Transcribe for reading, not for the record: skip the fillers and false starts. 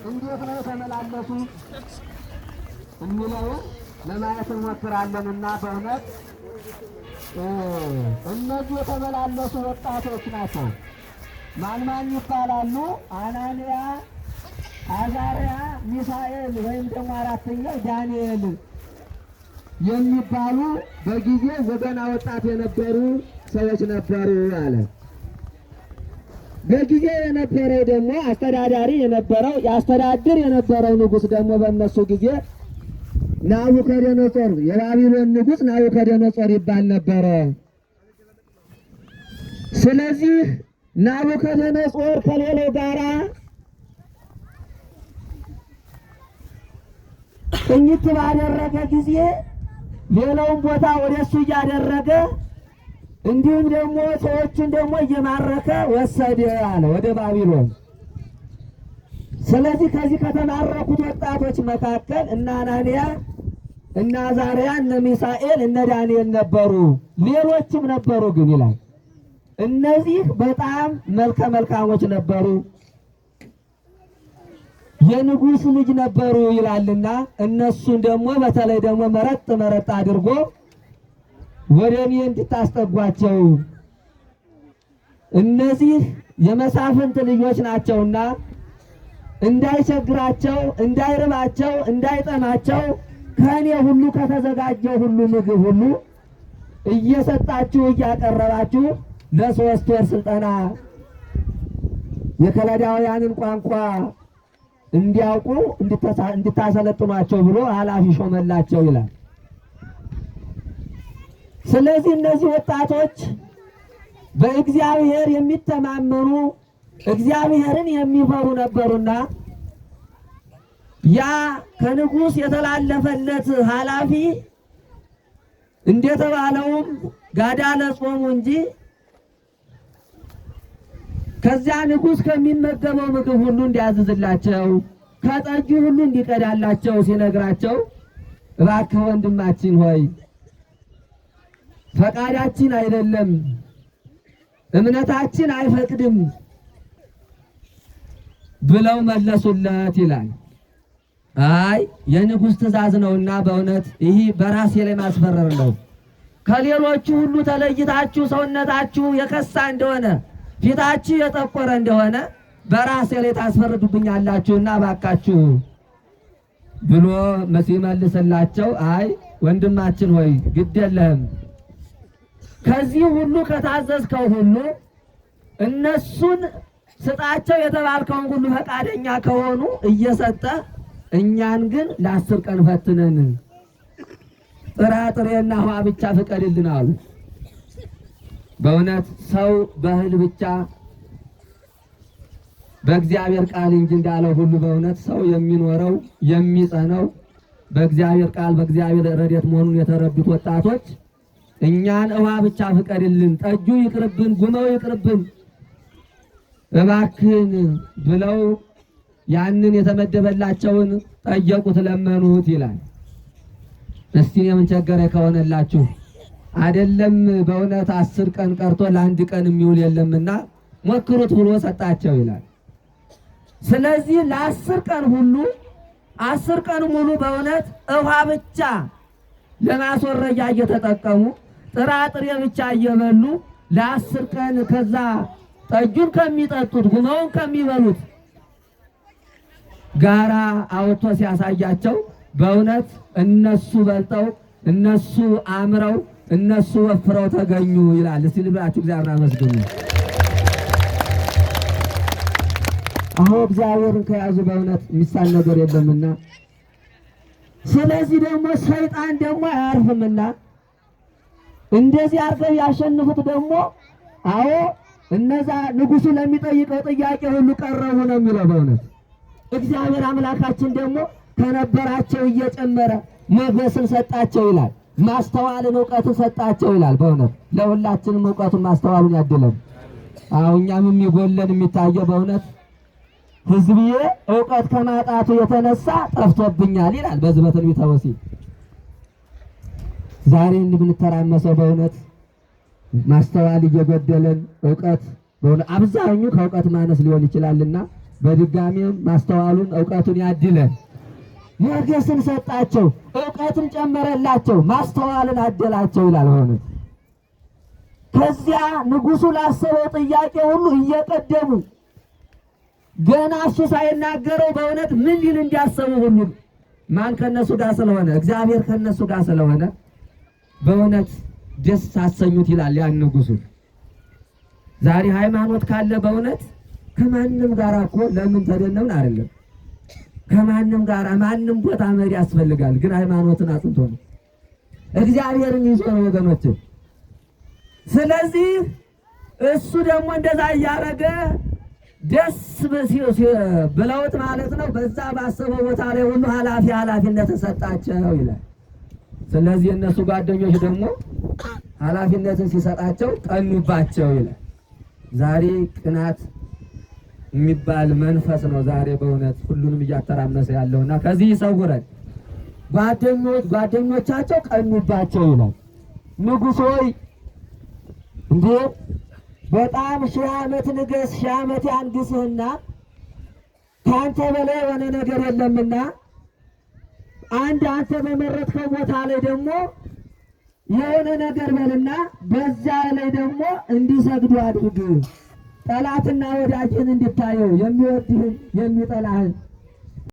እንዴት ነው ተመላለሱ የሚለውን ለማየት እንሞክራለንና በእውነት እነዚህ የተመላለሱ ወጣቶች ናቸው። ማን ይባላሉ? አናንያ፣ አዛርያ፣ ሚሳኤል ወይም ደግሞ አራተኛው ዳንኤል የሚባሉ በጊዜ ዘገና ወጣት የነበሩ ሰዎች ነበሩ አለ። በጊዜ የነበረው ደግሞ አስተዳዳሪ የነበረው ያስተዳድር የነበረው ንጉሥ ደግሞ በእነሱ ጊዜ ናቡከደነጾር የባቢሎን ንጉሥ ናቡከደነጾር ይባል ነበረ። ስለዚህ ናቡከደነጾር ከሌላው ጋራ ቅኝት ባደረገ ጊዜ ሌላውን ቦታ ወደሱ እያደረገ እንዲሁም ደግሞ ሰዎችን ደግሞ እየማረከ ወሰደ አለ ወደ ባቢሎን። ስለዚህ ከዚህ ከተማረኩት ወጣቶች መካከል እነ አናንያ፣ እነ አዛርያ፣ እነ ሚሳኤል፣ እነ ዳንኤል ነበሩ። ሌሎችም ነበሩ ግን ይላል። እነዚህ በጣም መልከ መልካሞች ነበሩ፣ የንጉሥ ልጅ ነበሩ ይላልና እነሱን ደግሞ በተለይ ደግሞ መረጥ አድርጎ ወደ እኔ እንድታስጠጓቸው እነዚህ የመሳፍንት ልጆች ናቸውና እንዳይቸግራቸው፣ እንዳይርባቸው፣ እንዳይጠማቸው ከእኔ ሁሉ ከተዘጋጀው ሁሉ ምግብ ሁሉ እየሰጣችሁ እያቀረባችሁ ለ3 ወር ስልጠና የከለዳውያንን ቋንቋ እንዲያውቁ እንድታሰለጥኗቸው ብሎ ኃላፊ ሾመላቸው ይላል። ስለዚህ እነዚህ ወጣቶች በእግዚአብሔር የሚተማመኑ እግዚአብሔርን የሚፈሩ ነበሩና ያ ከንጉሥ የተላለፈለት ኃላፊ እንደተባለውም ጋዳለ ጾሙ እንጂ ከዚያ ንጉሥ ከሚመገበው ምግብ ሁሉ እንዲያዝዝላቸው ከጠጁ ሁሉ እንዲቀዳላቸው ሲነግራቸው እባክህ ወንድማችን ሆይ ፈቃዳችን አይደለም፣ እምነታችን አይፈቅድም ብለው መለሱለት ይላል። አይ የንጉሥ ትእዛዝ ነውና በእውነት ይህ በራሴ ላይ ማስፈረር ነው። ከሌሎቹ ሁሉ ተለይታችሁ ሰውነታችሁ የከሳ እንደሆነ ፊታችሁ የጠቆረ እንደሆነ በራሴ ላይ ታስፈርዱብኛላችሁና ባካችሁ ብሎ ሲመልስላቸው አይ ወንድማችን ሆይ ግድ የለህም ከዚህ ሁሉ ከታዘዝከው ሁሉ እነሱን ስጣቸው የተባልከውን ሁሉ ፈቃደኛ ከሆኑ እየሰጠ እኛን ግን ለ10 ቀን ፈትነን ጥራጥሬና ውሃ ብቻ ፍቀድልን አሉ። በእውነት ሰው በእህል ብቻ በእግዚአብሔር ቃል እንጂ እንዳለው ሁሉ በእውነት ሰው የሚኖረው የሚጸነው በእግዚአብሔር ቃል በእግዚአብሔር ረድኤት መሆኑን የተረዱት ወጣቶች እኛን ውሃ ብቻ ፍቀድልን፣ ጠጁ ይቅርብን፣ ጉመው ይቅርብን እባክህን ብለው ያንን የተመደበላቸውን ጠየቁት፣ ለመኑት ይላል። እስቲ የምን ቸገረኝ ከሆነላችሁ አይደለም በእውነት 10 ቀን ቀርቶ ለ1 ቀን የሚውል የለምና ሞክሩት ብሎ ሰጣቸው ይላል። ስለዚህ ለ10 ቀን ሁሉ 10 ቀን ሙሉ በእውነት ውሃ ብቻ ለማስወረጃ እየተጠቀሙ ጥራጥሬ ብቻ እየበሉ ለ10 ቀን ከዛ ጠጁን ከሚጠጡት ጉመውን ከሚበሉት ጋራ አውጥቶ ሲያሳያቸው በእውነት እነሱ በልጠው እነሱ አምረው እነሱ ወፍረው ተገኙ ይላል። እስቲ ልብላችሁ እግዚአብሔርን አመስግኑ። አሁን እግዚአብሔርን ከያዙ በእውነት የሚሳን ነገር የለምና ስለዚህ ደግሞ ሰይጣን ደግሞ አያርፍምና እንደዚህ አርገው ያሸንፉት ደግሞ አዎ እነዛ ንጉሱ ለሚጠይቀው ጥያቄ ሁሉ ቀረቡ ነው የሚለው። በእውነት እግዚአብሔር አምላካችን ደግሞ ከነበራቸው እየጨመረ ሞገስን ሰጣቸው ይላል። ማስተዋልን እውቀትን ሰጣቸው ይላል። በእውነት ለሁላችንም እውቀቱን ማስተዋሉን ያድለን። አዎ እኛም የሚጎለን የሚታየው በእውነት ሕዝብዬ እውቀት ከማጣቱ የተነሳ ጠፍቶብኛል ይላል በዚህ በትንቢተ ሆሴዕ። ዛሬ እንደምንተራመሰው በእውነት ማስተዋል እየጎደለን እውቀት በእውነት አብዛኛው ከእውቀት ማነስ ሊሆን ይችላልና በድጋሚም ማስተዋሉን ዕውቀቱን ያድለን። ሞገስን ሰጣቸው፣ ዕውቀትን ጨመረላቸው፣ ማስተዋልን አደላቸው ይላል። በእውነት ከዚያ ንጉሡ ላሰበው ጥያቄ ሁሉ እየቀደሙ ገና እሱ ሳይናገረው በእውነት ምን ሊል እንዲያሰቡ ሁሉ ማን ከነሱ ጋር ስለሆነ እግዚአብሔር ከነሱ ጋር ስለሆነ በእውነት ደስ አሰኙት ይላል። ያን ንጉሡ ዛሬ ሃይማኖት ካለ በእውነት ከማንም ጋር እኮ ለምን ተደነምን አይደለም። ከማንም ጋር ማንም ቦታ መሪ ያስፈልጋል። ግን ሃይማኖትን አጥንቶ ነው እግዚአብሔርን ይዞ ነው ወገኖች። ስለዚህ እሱ ደግሞ እንደዛ እያደረገ ደስ ብለውት ማለት ነው በዛ ባሰበው ቦታ ላይ ሁሉ ኃላፊነት ተሰጣቸው ይላል። ስለዚህ እነሱ ጓደኞች ደግሞ ኃላፊነትን ሲሰጣቸው ቀኑባቸው ይላል። ዛሬ ቅናት የሚባል መንፈስ ነው ዛሬ በእውነት ሁሉንም እያተራመሰ ያለውና ከዚህ ይሰውረን። ጓደኞቻቸው ቀኑባቸው ይላል። ንጉሥ ሆይ እንዴ በጣም 1000 ዓመት ንገስ፣ 1000 ዓመት ያንግስህና ከአንተ በላይ የሆነ ነገር የለምና አንተ በመረጥከው ቦታ ላይ ደግሞ የሆነ ነገር በልና በዛ ላይ ደግሞ እንዲሰግዱ አድርግ። ጠላትና ወዳጅን እንድታየው የሚወድህን የሚጠላህን